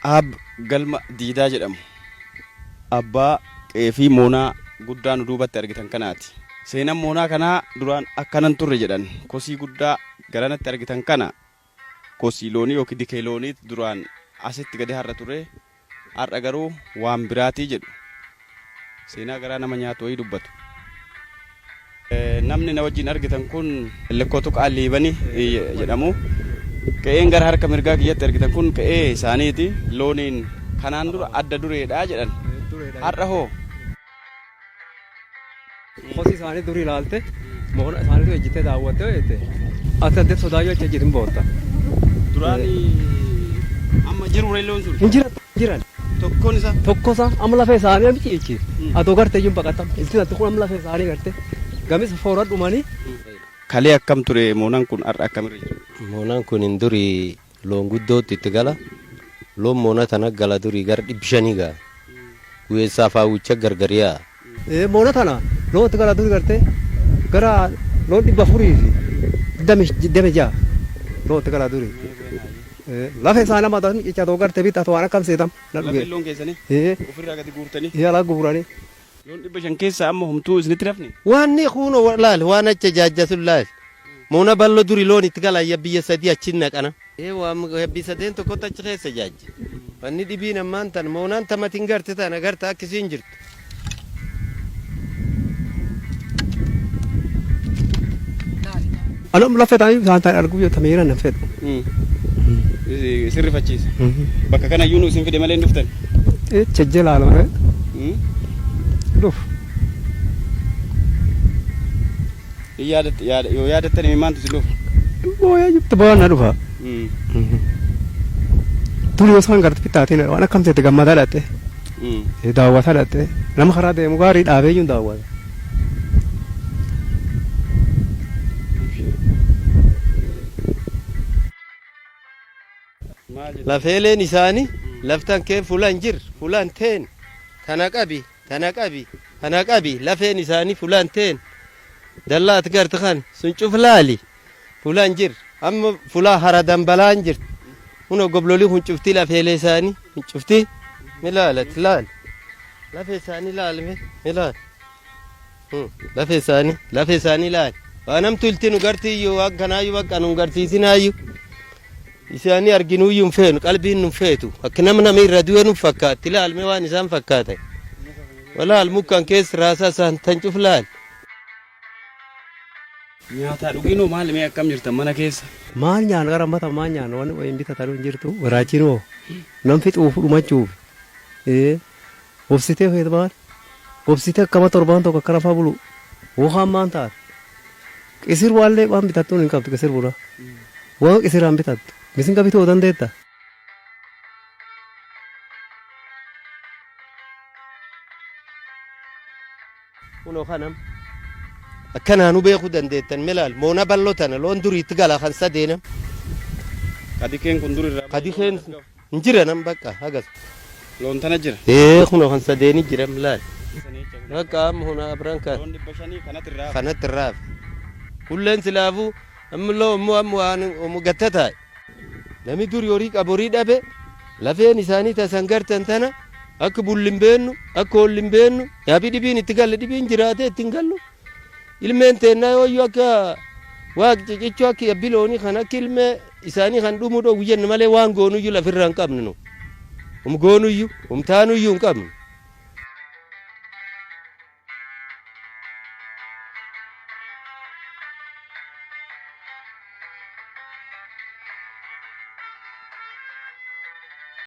Ab galma diidaa jedhamu abbaa qeefii moonaa guddaa nu duubatti argitan kanaati. Seenaan moonaa kanaa duraan akkanan turre jedhan kosii guddaa garanatti argitan kana kosii loonii yookiin dikee loonii duraan asitti gadi har'a turre har'a garuu waan biraatii jedhu seenaa garaa nama nyaatu wayii dubbatu. Namni na wajjin argitan kun lekkootu qaaliibanii jedhamu. Qe'een gara harka mirgaa kiyyatti argitan kun qe'ee isaaniiti. Looniin kanaan dura adda dureedhaa jedhan. Har'a hoo? Kosii isaanii durii ilaalte moona isaaniitu ejjitee daawwattee jettee ati addee sodaayyoo achi ejjitin bootta. Duraan amma jiru reelloon sun? Hin jiran. Tokkoon isaa? Tokkosaa amma lafee isaanii miti jechi. Atoo gartee iyyuu baqatam. Isin ati kun amma lafee isaanii gartee gamis foora dhumanii. Kalee akkam ture moonaan kun har'a akkamirra jiru? Moonaan kun hin durii loon guddootti itti gala. Loon moona tana gala durii gara 500 gaa. Guyeessaa faawwicha gargariyaa. Moona tana loon itti gala durii gartee gara loon 400 dame jaa loon itti gala durii. Lafee isaanii amma ta'an jecha atoo gartee bitta atoo waan akkam seetam. Lafee loon keessanii? Ofirraa gadi guurtanii? Yaalaa guuranii. Loon 500 keessaa amma homtuu isinitti rafne? Waanni kuno laal waan acha jaajjasun laal. Moona ballo duri loon itti gala biyya sadii achin naqana. Waan biyya sadeen tokkotti achi keessa jaajja. Wanni dhibiin ammaan tan moonaan tamatiin garte tana garta akkasiin jirtu. Anam lafee taa'anii isaan taa'anii arguu yoo tameera na fedhu. Sirrifachiisa. Bakka kana iyyuu nu isin fide malee hin dhuftan? Chejjee laaloo. Dhuf. Yoo yaadattanii maantu si dhufu? Booyaa jirtu boo'aa na dhufa. Tuli osoo hin garte pittaatiin waan akkam seete gammadaa dhatte. Daawwataa dhatte. Nama karaa deemu gaarii dhaabee iyyuu daawwata. Lafeeleen isaanii laftan kee fulaan jir fulaan teen tana qabi lafeen isaanii fulaan teen dallaat garte kan sun cuf laali fulaan jir amma fulaa hara dambalaan jirti huno goblolii hun cufti lafeelee isaanii hin cufti milaalat laal lafee isaanii laal milaal lafee isaanii laal waanamtu ilti nu gartiiyyuu waan kanaayyuu bakka nu garsiisinaayyuu isaanii arginuuyyuu hin feenu qalbiin nu feetu akka nama irra du'e nu fakkaatti laalme waan isaan fakkaatan walaal mukkan keessa raasaa isaan tan cuf laal. Nyaataa dhuginoo maal mee akkam jirtan mana keessa? Maal nyaan gara mata maal nyaan waan wayin bitatan hin jirtu waraachinoo nam fixuuf dhumachuuf obsitee feet maal obsitee akkama torbaan tokko akka rafaa bulu wokaan maan taat qisir waallee waan bitattuun hin qabdu qisir bula waan qisiraan bitattu misin qabituu dandeetta. Kunoo kanam akkanaanu beekuu dandeettan milaal moona ballo tana loon duriitti gala kan sadeenam. Kadikeen kun durirraa? Kadikeen hin jiranam bakka hagas. Loon tana jira? Kunoo kan sadeeni jira milaal. Bakka amma huna abran kan. Loon 500 kanatti irraaf. Kulleen silaafuu amma loo ammoo waan gattataa. Nami duri horii qaborii dhabe lafeen isaanii tasan gartan tana akka bullin beennu akka hollin beennu yaabii dhibiin itti galle dhibiin jiraatee ittiin gallu. Ilmeen teennaa yooyyuu akka waaq cicichuu akka yabbiloonii kan akka ilmee isaanii kan dhumuu dhoo guyyanne malee waan goonuyyuu lafirraa hin qabnu. Goonuyyuu taanuyyuu hin qabnu.